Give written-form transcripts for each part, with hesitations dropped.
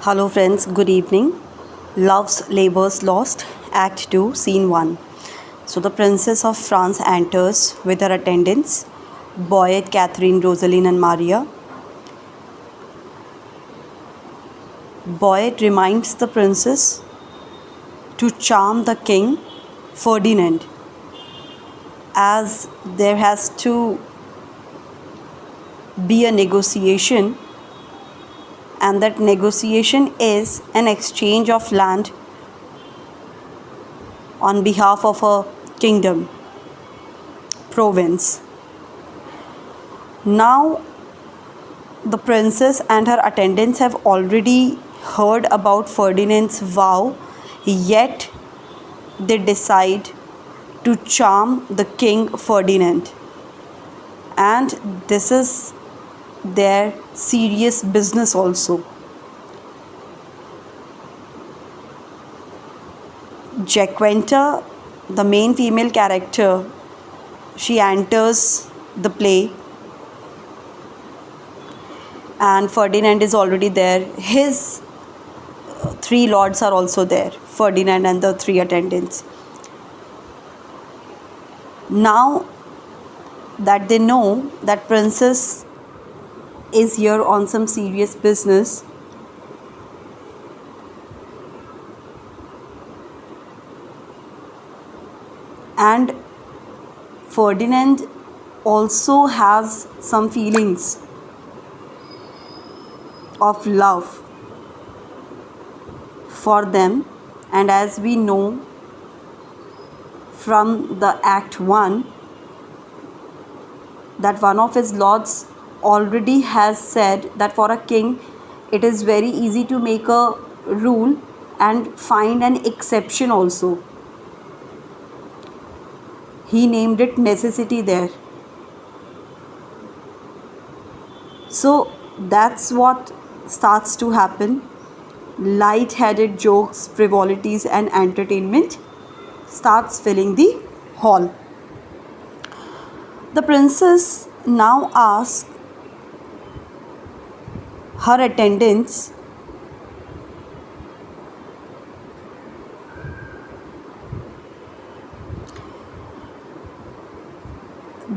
Hello, friends, good evening. Love's Labours Lost, Act 2, Scene 1. So, the Princess of France enters with her attendants Boyet, Catherine, Rosaline, and Maria. Boyet reminds the princess to charm the king, Ferdinand, as there has to be a negotiation, and that negotiation is an exchange of land on behalf of a kingdom, province. Now, the princess and her attendants have already heard about Ferdinand's vow, yet they decide to charm the king Ferdinand. And this is their serious business also. Jaquenta, the main female character, she enters the play and Ferdinand is already there. His three lords are also there, Ferdinand and the three attendants. Now that they know that princess is here on some serious business, and Ferdinand also has some feelings of love for them, and as we know from the Act 1 that one of his lords already has said that for a king it is very easy to make a rule and find an exception also. He named it necessity there. So that's what starts to happen. Light-headed jokes, frivolities and entertainment starts filling the hall. The princess now asks her attendants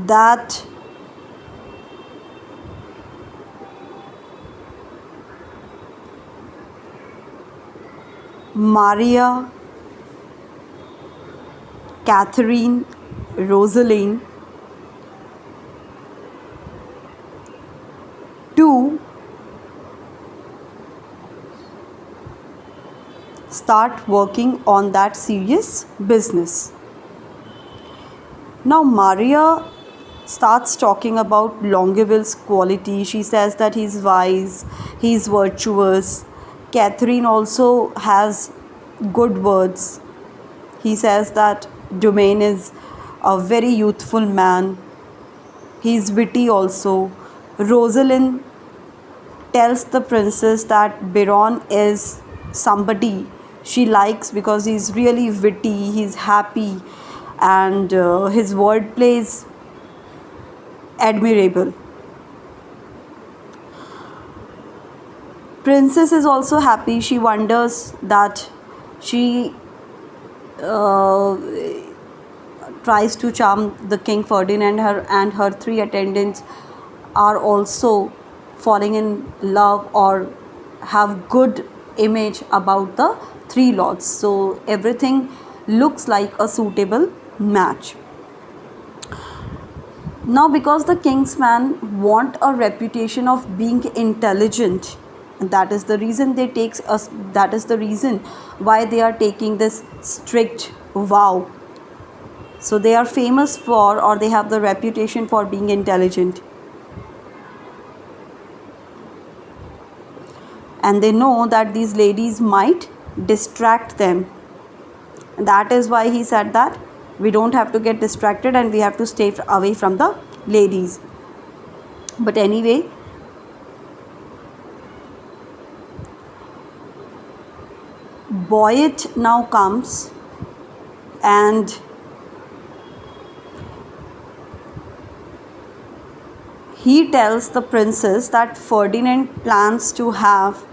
that Maria, Catherine, Rosaline to start working on that serious business. Now Maria starts talking about Longueville's quality. She says that he's wise, he's virtuous. Catherine also has good words. He says that Domain is a very youthful man. He's witty also. Rosalind tells the princess that Biron is somebody she likes because he's really witty, he's happy, and his wordplay is admirable. Princess is also happy. She wonders that she uh, tries to charm the king Ferdinand, and her three attendants are also falling in love or have good image about the three lords. So everything looks like a suitable match. Now, because the king's men want a reputation of being intelligent, that is the reason they takes us. That is the reason why they are taking this strict vow. So they are famous for, or they have the reputation for being intelligent, and they know that these ladies might distract them. That is why he said that we don't have to get distracted and we have to stay away from the ladies. But anyway, Boyet now comes and he tells the princess that Ferdinand plans to have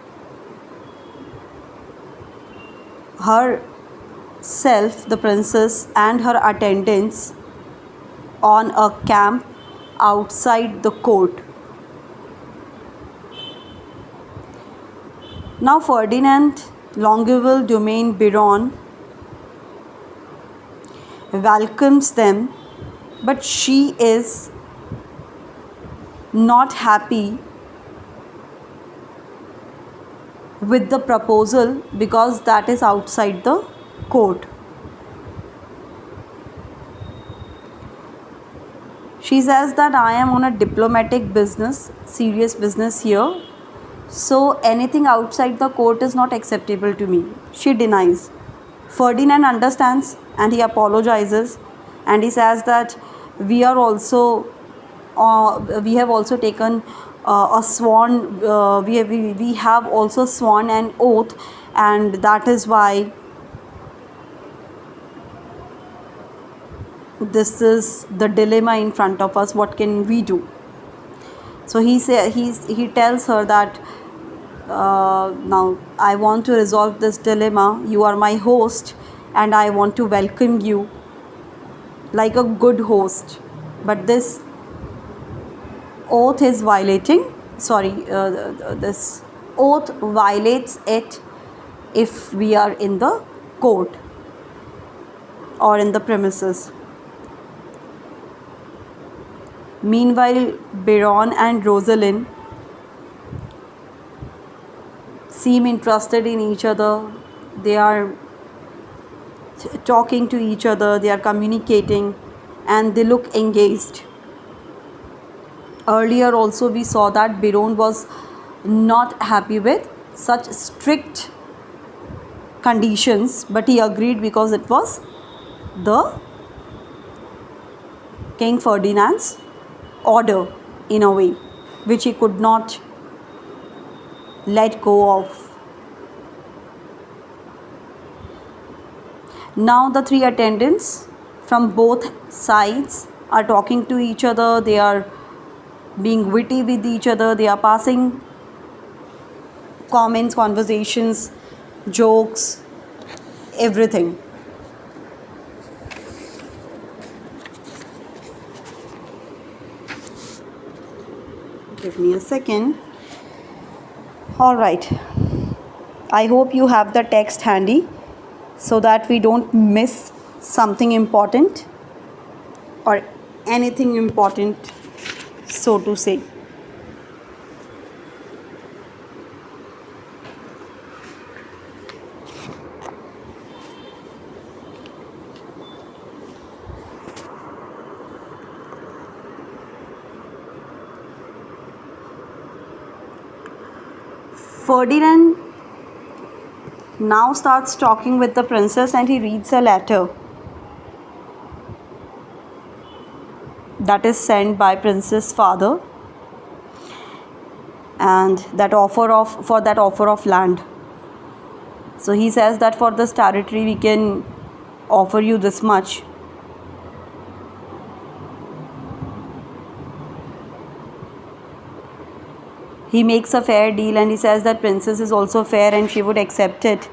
herself, the princess, and her attendants on a camp outside the court. Now Ferdinand Longueville Domain Biron welcomes them, but she is not happy with the proposal because that is outside the court. She says that I am on a diplomatic business, serious business here, so anything outside the court is not acceptable to me. She denies. Ferdinand understands and he apologizes, and he says that we are also we have also taken a sworn we have also sworn an oath, and that is why this is the dilemma in front of us. What can we do? So he tells her that now I want to resolve this dilemma. You are my host and I want to welcome you like a good host, but this oath is violating, this oath violates it if we are in the court or in the premises. Meanwhile, Biron and Rosalind seem interested in each other. They are talking to each other, they are communicating, and they look engaged. Earlier also we saw that Biron was not happy with such strict conditions, but he agreed because it was the King Ferdinand's order in a way which he could not let go of. Now the three attendants from both sides are talking to each other, they are being witty with each other, they are passing comments, conversations, jokes, everything. Give me a second. All right. I hope you have the text handy so that we don't miss something important or anything important, so to say. Ferdinand now starts talking with the princess and he reads a letter that is sent by princess' father, and that offer of land. So he says that for this territory we can offer you this much. He makes a fair deal and he says that princess is also fair and she would accept it.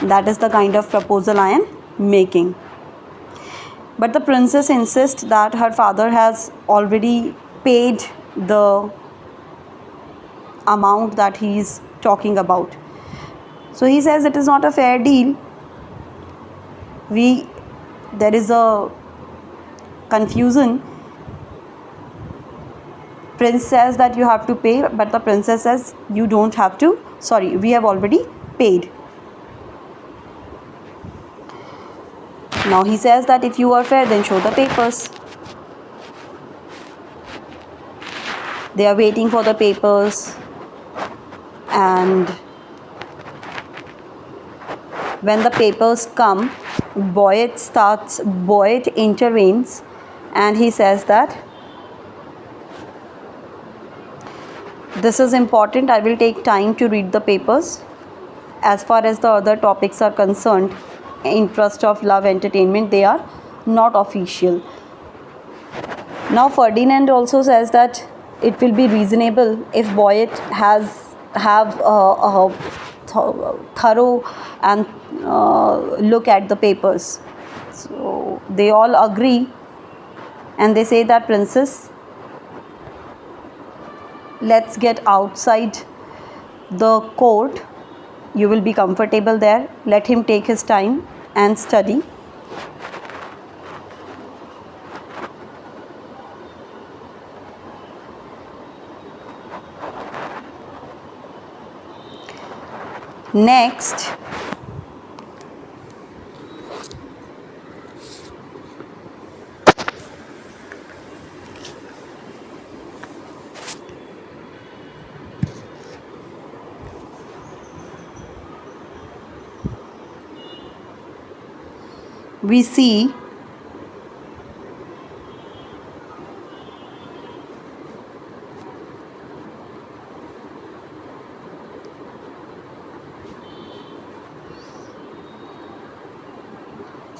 That is the kind of proposal I am making. But the princess insists that her father has already paid the amount that he is talking about. So he says it is not a fair deal. There is a confusion. Prince says that you have to pay, but the princess says you don't have to. Sorry, we have already paid. Now he says that if you are fair, then show the papers. They are waiting for the papers, and when the papers come, Boyd intervenes and he says that this is important, I will take time to read the papers. As far as the other topics are concerned, interest of love, entertainment, they are not official. Now Ferdinand also says that it will be reasonable if Boyd have a thorough and look at the papers. So they all agree and they say that, princess, let's get outside the court. You will be comfortable there. Let him take his time and study. Next, we see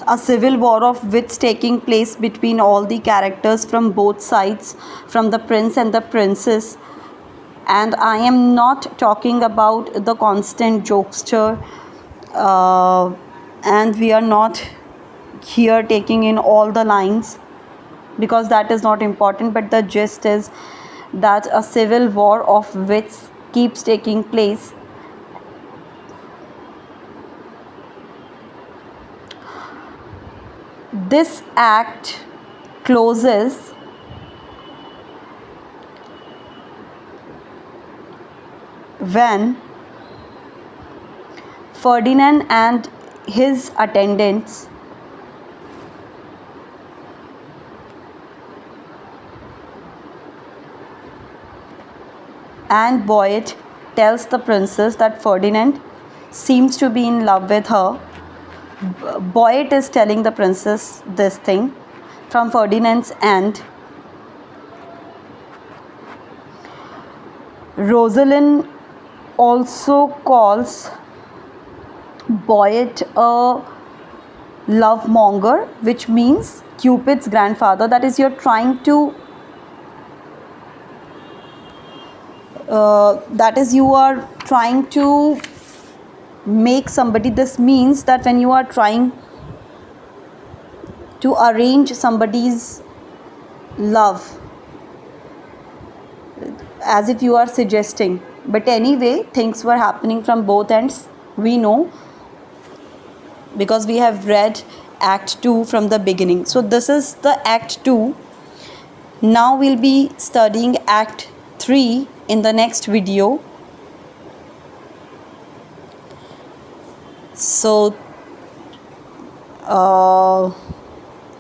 a civil war of wits taking place between all the characters from both sides, from the prince and the princess. And I am not talking about the constant jokester, and we are not here taking in all the lines because that is not important, but the gist is that a civil war of wits keeps taking place. This act closes when Ferdinand and his attendants and Boyd tells the princess that Ferdinand seems to be in love with her. Boyd is telling the princess this thing from Ferdinand's end. Rosalind also calls Boyd a love monger, which means Cupid's grandfather. That is, you're trying to you are trying to make somebody. This means that when you are trying to arrange somebody's love, as if you are suggesting, but anyway, things were happening from both ends, we know, because we have read Act 2 from the beginning. So this is the Act 2. Now we'll be studying Act 3 in the next video. So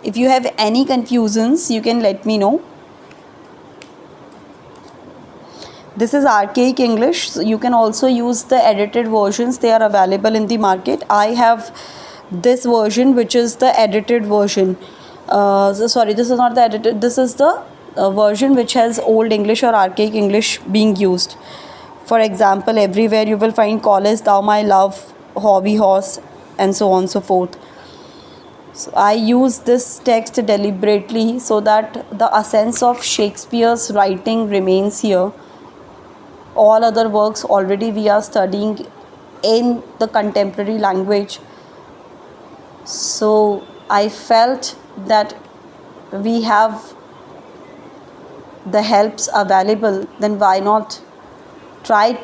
if you have any confusions, you can let me know. This is archaic English, so you can also use the edited versions. They are available in the market. I have this version, which is the edited version. Sorry, this is not the edited. This is the version which has Old English or archaic English being used. For example, everywhere you will find "callest thou my love, hobby horse," and so on and so forth. So I use this text deliberately so that the essence of Shakespeare's writing remains here. All other works already we are studying in the contemporary language. So I felt that we have the helps available, then why not try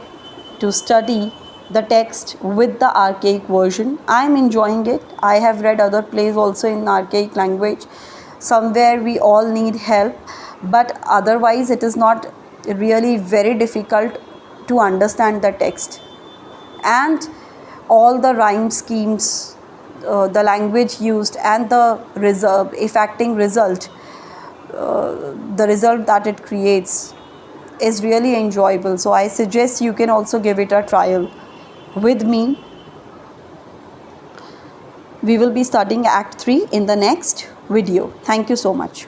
to study the text with the archaic version. I am enjoying it. I have read other plays also in archaic language. Somewhere we all need help, but otherwise it is not really very difficult to understand the text. And all the rhyme schemes, the language used, and the affecting result, the result that it creates is really enjoyable. So I suggest you can also give it a trial with me. We will be studying Act 3 in the next video. Thank you so much.